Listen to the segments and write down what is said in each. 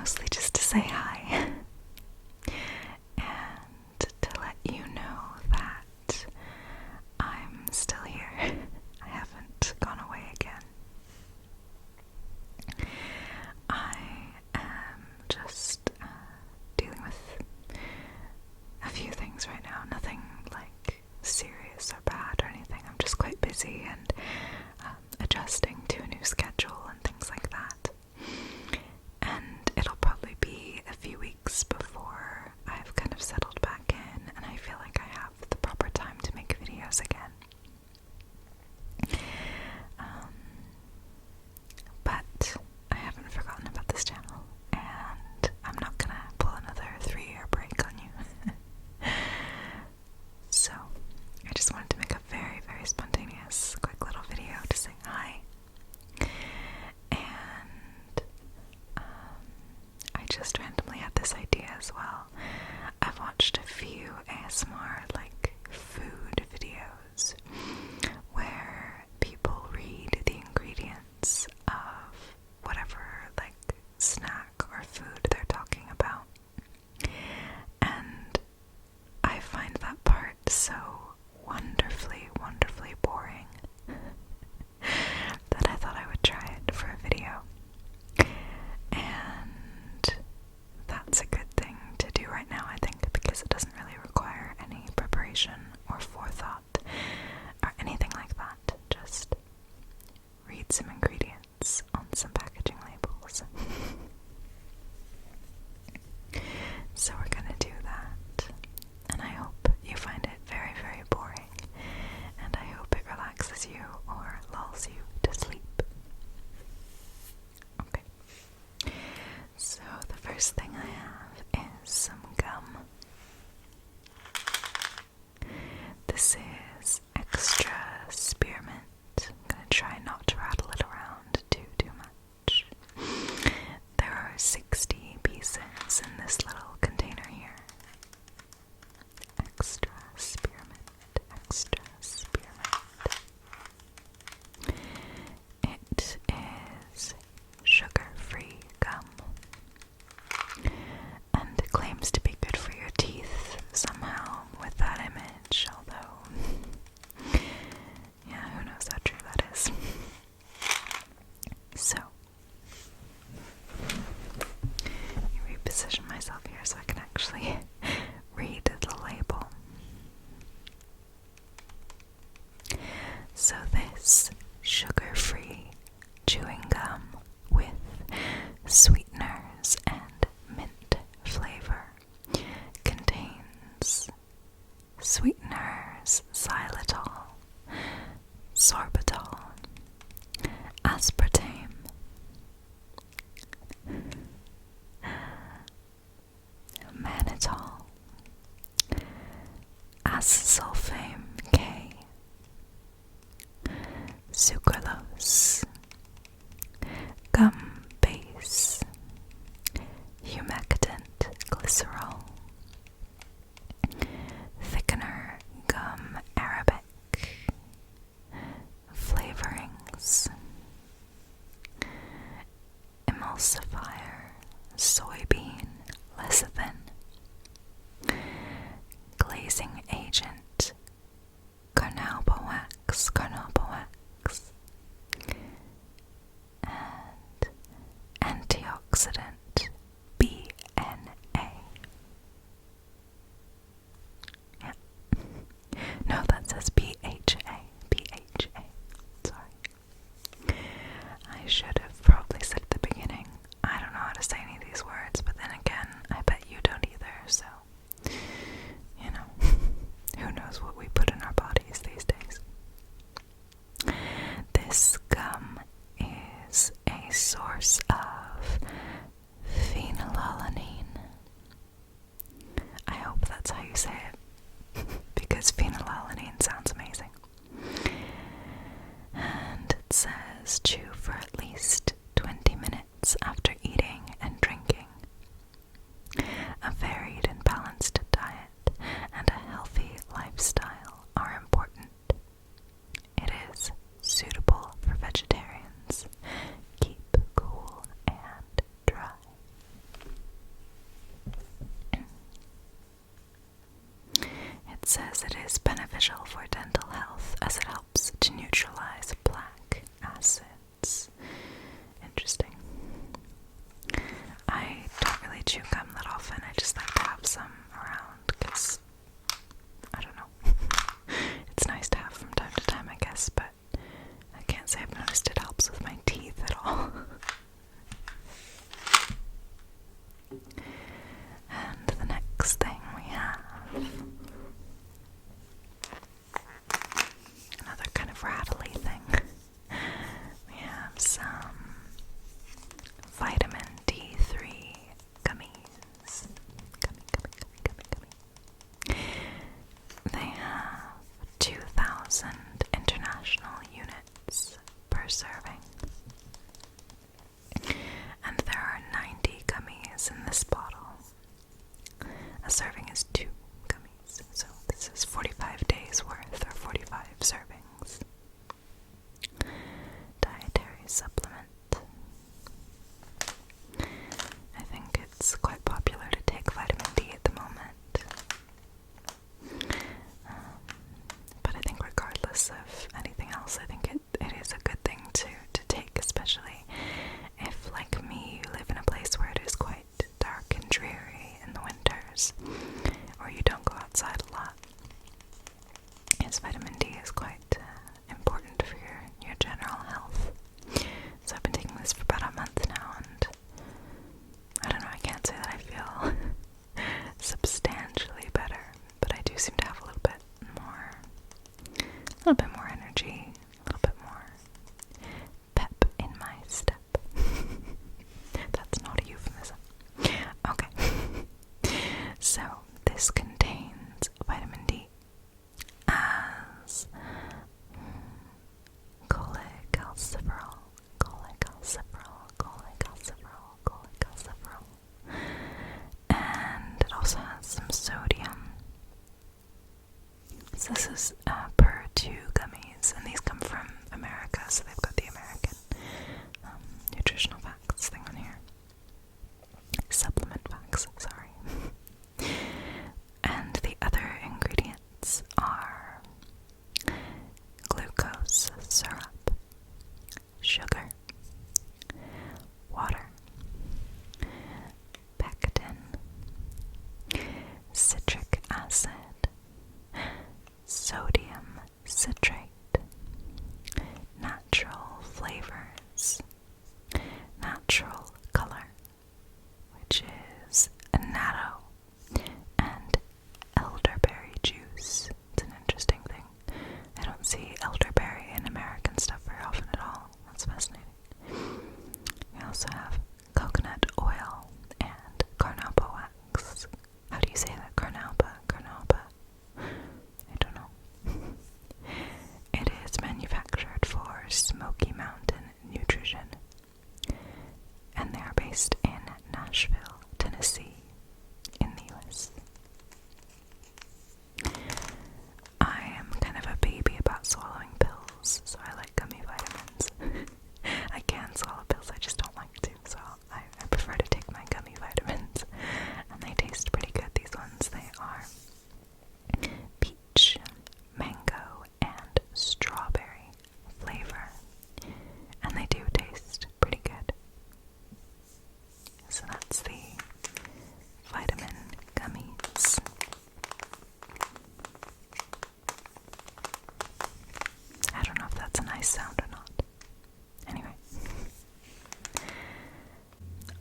mostly just to say hi and to let you know that I'm still here. I haven't gone away again. I am just dealing with a few things right now. Nothing like serious or bad or anything. I'm just quite busy and adjusting to a new schedule and things like that. And it'll probably be a few weeks before I've kind of settled back in and I feel like I have the proper time to make videos again. But I haven't forgotten about this channel, and I'm not gonna pull another 3-year break on you. So, I just wanted to make a very, very spontaneous, quick little video to say hi. And I just randomly had this idea as well. I've watched a few ASMR, like, food videos where people read the ingredients of whatever, like, snack or food they're talking about. And I find that part so wonderfully, wonderfully boring that I thought I would try it for a video. And that's a good thing to do right now, I think, because it doesn't really require any preparation or forethought or anything like that. Just read some ingredients on some packaging labels. So we're gonna do that, and I hope you find it very, very boring, and I hope it relaxes you or lulls you to sleep. Okay, so the first thing I have is some gum. This is extra spearmint. I'm gonna try not to rattle it around too much. There are 60 pieces in this little container here. Extra spearmint, extra spearmint. It is sugar-free gum, and it claims to be good for your teeth somehow with that image, although, yeah, who knows how true that is. So, reposition myself here so I can actually read the label. So this sugar-free chewing gum with sweeteners and mint flavor contains sweeteners xylitol, sorbitol, aspartame, mannitol, acesulfame K, sucralose, gum base, humectant glycerol, thickener gum arabic, flavorings, emulsifier soybean lecithin, glazing agent carnauba wax, and antioxidant BNA. Yeah. No, that says BHA. Sorry. I should have probably said at the beginning, I don't know how to say any of these words, but then again, I bet you don't either, so, you know, who knows what we put in our bodies these days. This gum is a source of says it is beneficial for dental health as it helps to neutralize plaque acids. Interesting. I don't really chew gum that often. I just like to have some around because, I don't know, it's nice to have from time to time, I guess, but I can't say I've noticed it helps with my teeth at all. And the next thing we have, another kind of rattly thing. We have some vitamin D3 gummies. Gummy. They have 2,000 international units per serving. And there are 90 gummies in this bottle. A serving is 2 gummies, so this is 45 days worth, or 45 servings. Dietary supplement. I think it's quite popular to take vitamin D at the moment. But I think regardless of anything else, I think it is a good thing to take, especially if, like me, you live in a place where it is quite dark and dreary in the winters, or you don't go outside a lot. Yes, vitamin D is quite important for your general health. So I've been taking this for about a month now, and I don't know, I can't say that I feel substantially better, but I do seem to have a little bit more energy, a little bit more pep in my step. That's not a euphemism. Okay. So this contains vitamin D as cholecalciferol, and it also has some sodium. So this is per 2 gummies, and these come from America, so they've got the American nutritional facts thing on here. Supplement facts, sorry. And the other ingredients are glucose syrup, sugar, water, pectin, citric acid, sodium citrate, natural flavors, natural color, which is annatto, and elderberry juice. It's an interesting thing. I don't see elderberry in American stuff very often at all. That's fascinating. We also have coconut oil and carnauba wax. How do you say that? Carnauba? I don't know. It is manufactured for Smoky Mountain Nutrition, and they are based in Nashville, Tennessee, in the US. I am kind of a baby about swallowing pills, so I like gummy vitamins. I can swallow pills, I just don't like to, so I prefer to take my gummy vitamins, and they taste pretty good. These ones, they are peach, mango, and strawberry flavor, and they do taste pretty good. So that's the vitamin gummies. I don't know if that's a nice sound or not. Anyway.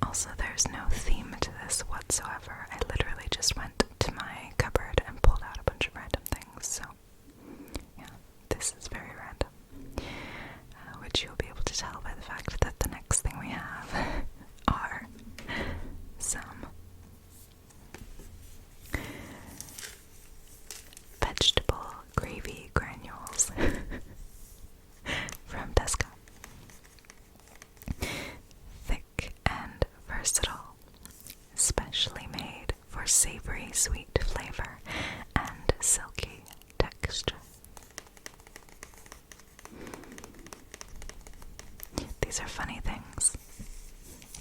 Also, there's no theme to this whatsoever. I literally just went to my cupboard and pulled out a bunch of random things, so yeah, this is very random. Which you'll be able to tell by the fact that the next thing we have are some vegetable gravy granules from Tesco. Thick and versatile, specially made for savory sweet flavor and silky texture. These are funny things.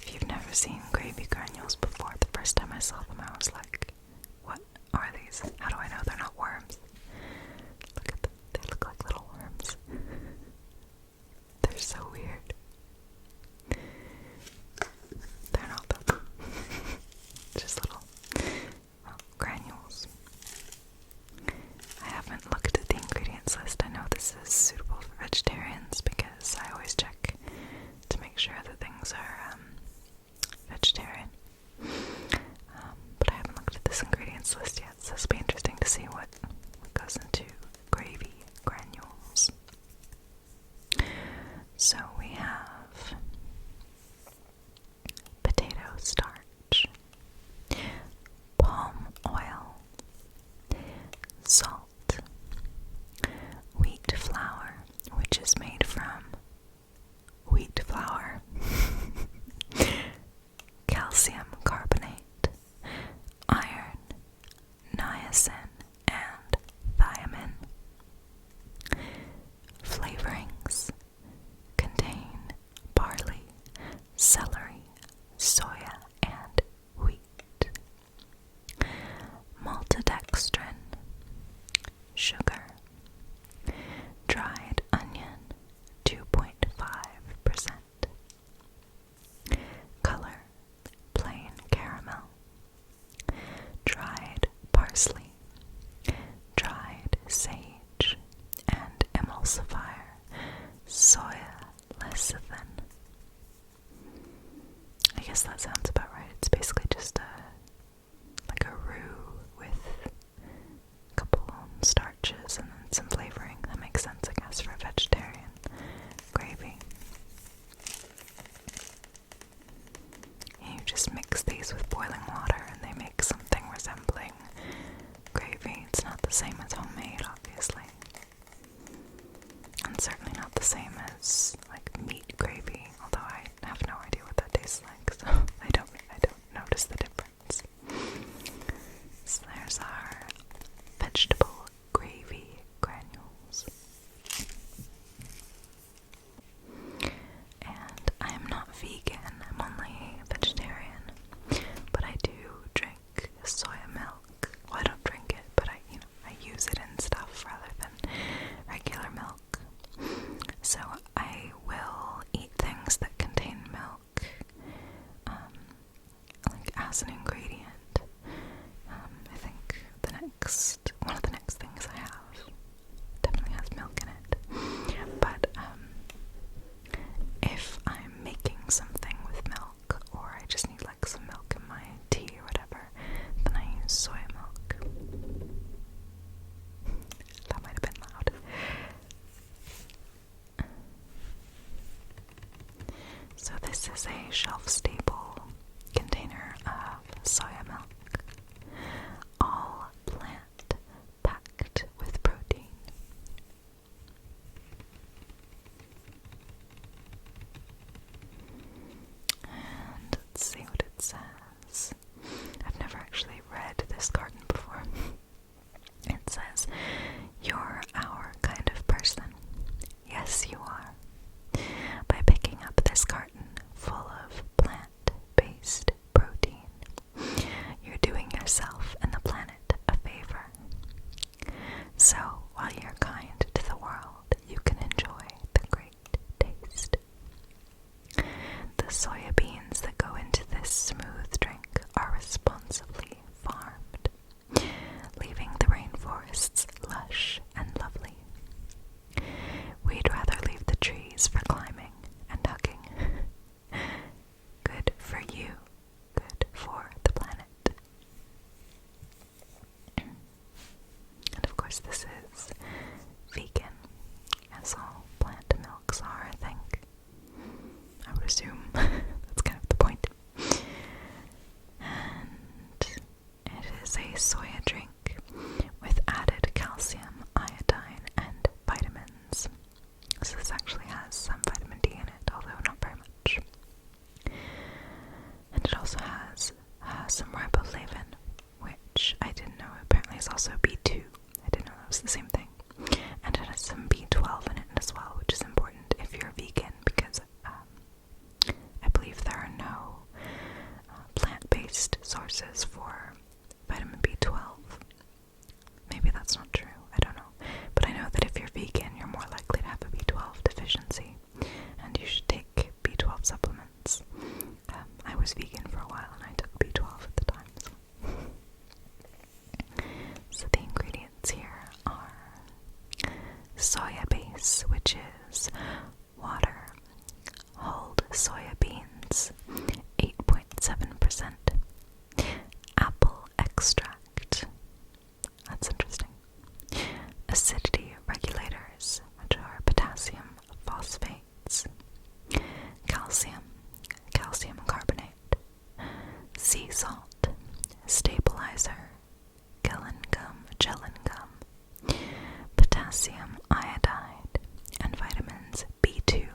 If you've never seen gravy granules before, the first time I saw them I was like, what are these? How do I know they're not worms? Yes, that sounds about right. It's basically just like a roux with a couple starches and then some flavoring. That makes sense, I guess, for a vegetarian gravy. And you just mix these with boiling water and they make something resembling gravy. It's not the same as homemade, obviously. And certainly not the same as like meat gravy, although I have no idea what that tastes like, so I don't notice the difference. So there's our vegetable gravy granules. And I am not vegan, I'm only vegetarian, but I do drink soya milk. Well, I don't drink it, but I use it in stuff rather than regular milk. So I will eat things that contain milk, like as an ingredient. I think one of the next things I have definitely has milk in it. But if I'm making something with milk, or I just need like some milk in my tea or whatever, then I use soy milk. That might have been loud. So this is a shelf-stable container of soya milk, all plant, packed with protein. And let's see what it says. I've never actually read this carton before. It says, "You're our kind of person. Yes, you are. By picking up this carton full of plant-based protein, you're doing yourself and the planet a favor. So, while you're kind to the world, you can enjoy the great taste. The soya beans that go into this smooth drink are responsibly farmed, leaving the rainforests lush and lovely. We'd rather leave the trees for climbing and hugging. Good for you, good for the planet." And of course this is vegan, as all plant milks are, I think. I would assume that's kind of the point. And it is a soya drink with added calcium, iodine, and vitamins. So this actually has some vitamin D in it, although not very much. And it also has some riboflavin, which I didn't know apparently is also B2. I didn't know that was the same thing. And it has some B12 in it as well, which is important if you're vegan, because I believe there are no plant-based sources for vitamin B12. Maybe that's not true, I don't know. But I know that if you're vegan, you're more likely to have a B12 deficiency, and you should take B12 supplements. I was vegan for a while and I took B12 at the time. So the ingredients here are soya base, which is water, hulled soya beans, 8.7%, apple extract, that's interesting, acidity regulators, which are potassium phosphates, calcium carbonate, sea salt, stabilizer, gellan gum, potassium iodide, and vitamins B2,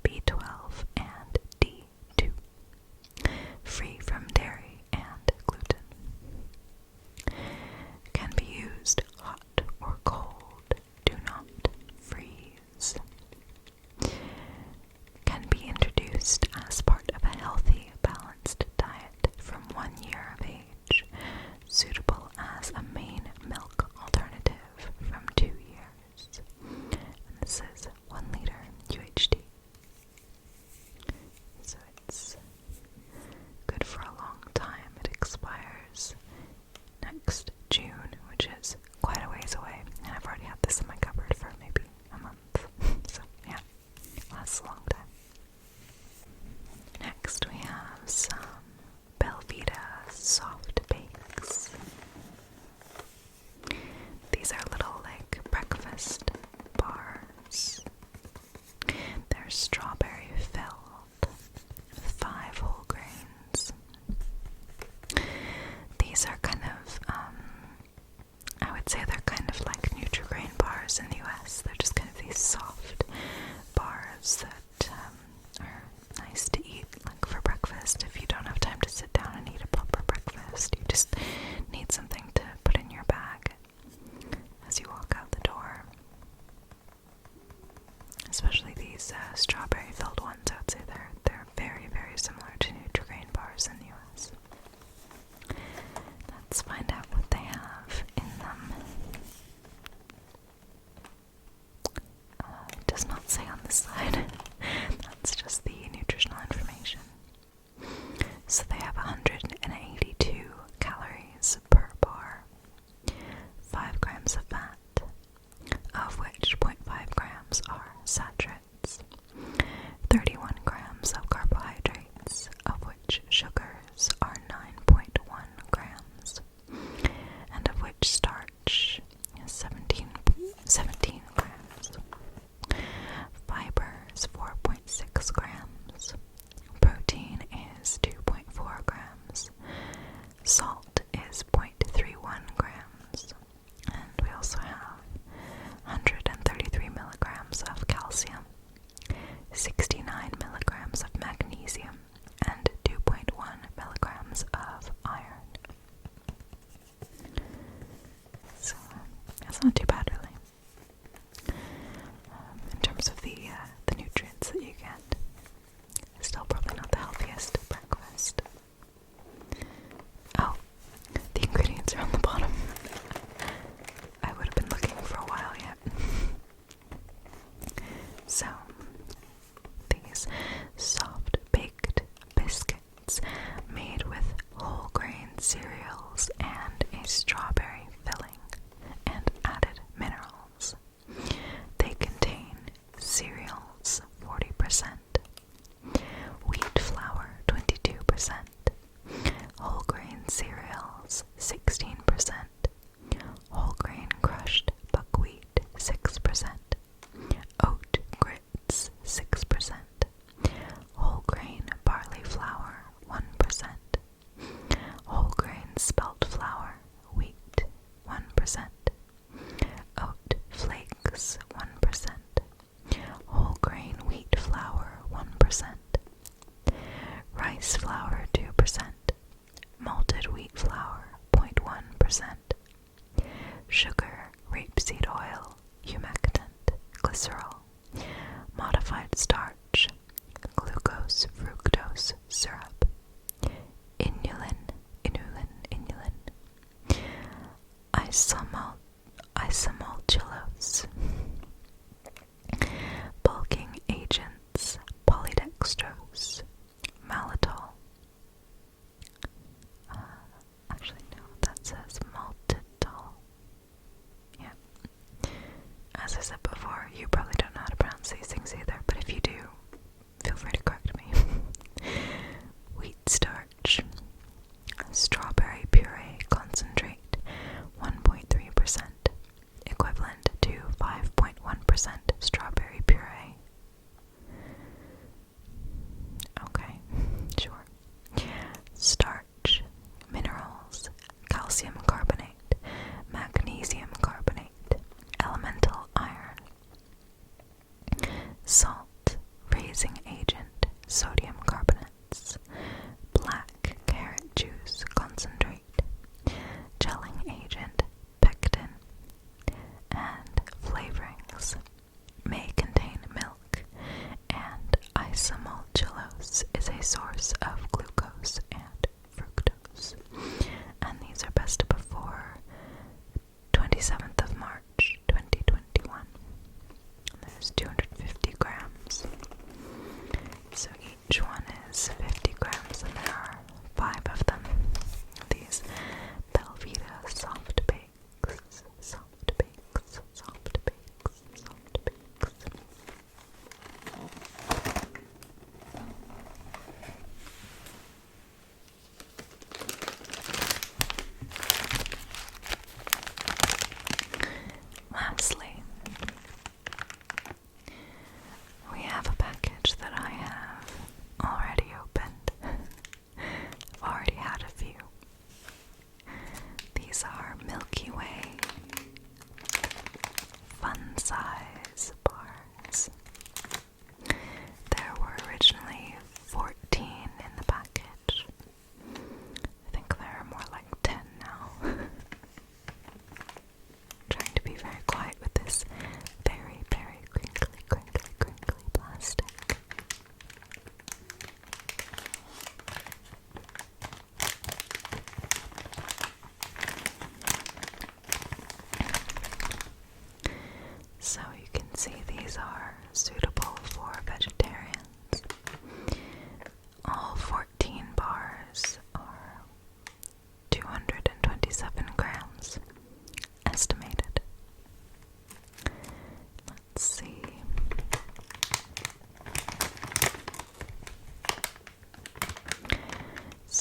B12, and D2, free from dairy and gluten. Can be used hot or cold, do not freeze. Can be introduced as part of a healthy, balanced diet from 1 So they have 182 calories per bar, 5 grams of fat, of which 0.5 grams are saturates, 31 grams of carbohydrates, of which sugars are 9.1 grams, and of which starch is 17 grams. Fiber is 4.6 grams. Protein is 2.4 grams. Salt is 0.31 grams. And we also have 133 milligrams of calcium, 69 milligrams of magnesium, and 2.1 milligrams of iron. So that's not too bad, really. In terms of the nutrients that you get, still probably not the healthiest breakfast. Oh, the ingredients are on the bottom. I would have been looking for a while yet. So, these soft baked biscuits made with whole grain cereals and a strawberry filling and added minerals. They contain cereals 40%, wheat flour 22%, whole grain cereals 16%, whole grain crushed buckwheat 6%, oat grits 6%, whole grain barley flour 1%, whole grain spelt flour, wheat 1%, oat flakes 1%, whole grain wheat flour 1%, rice flour 2%, malted wheat flour 0.1%, sugar, rapeseed oil, humectant, glycerol, modified starch, glucose, fructose, syrup, inulin, isomalt-isomalt-gellose, bulking agents, polydextrose, maltol. Actually, no, that says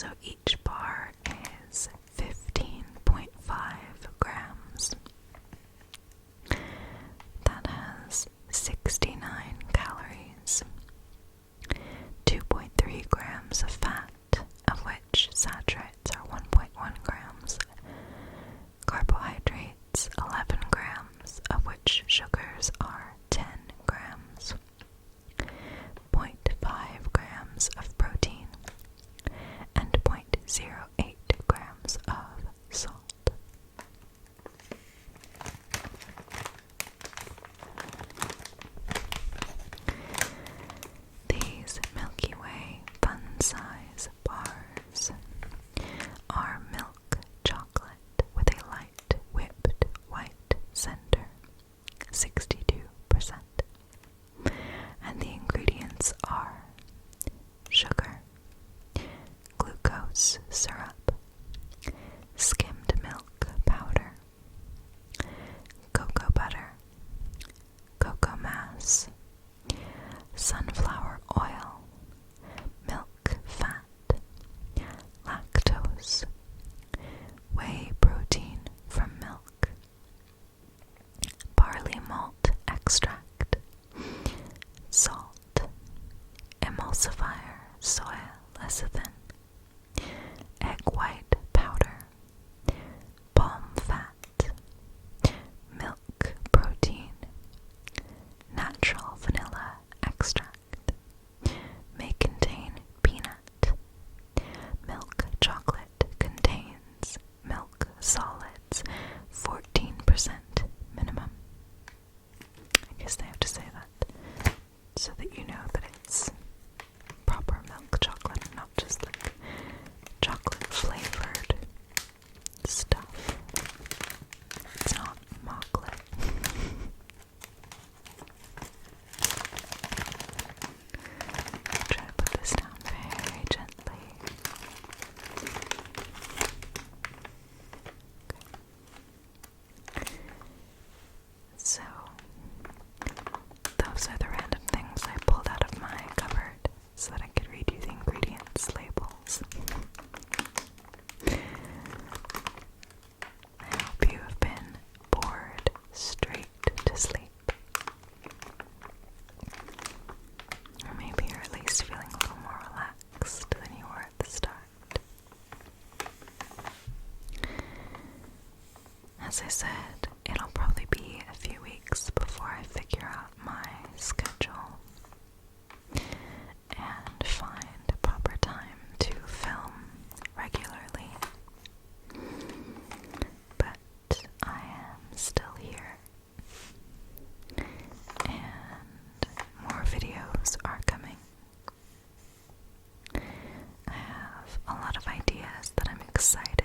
So each bar is 15.5 grams. That has 69 calories, 2.3 grams of fat, of which saturates are 1.1 grams, carbohydrates 11 grams, of which sugars are 10 grams, 0.5 grams of protein, and 0.08 grams of salt. These Milky Way fun-size bars are milk chocolate with a light whipped white center, 62%. And the ingredients are sugar, glucose syrup, skimmed milk powder, cocoa butter, cocoa mass, sunflower oil, milk fat, lactose, whey protein from milk, barley malt extract, salt, emulsifier soy lecithin, egg white powder, palm fat, milk protein, natural vanilla extract, may contain peanut. Milk chocolate contains milk solids, 14% minimum. I guess they have to say that so that you know that it's proper milk chocolate, not just like chocolate flavored stuff. It's not chocolate. Try to put this down very gently. Okay. So, those are the random things I pulled out of my cupboard so that I could read you the ingredients labels. I hope you have been bored straight to sleep. Or maybe you're at least feeling a little more relaxed than you were at the start. As I said, it'll probably be a few weeks before I figure out my schedule and find a proper time to film regularly. But I am still here, and more videos are coming. I have a lot of ideas that I'm excited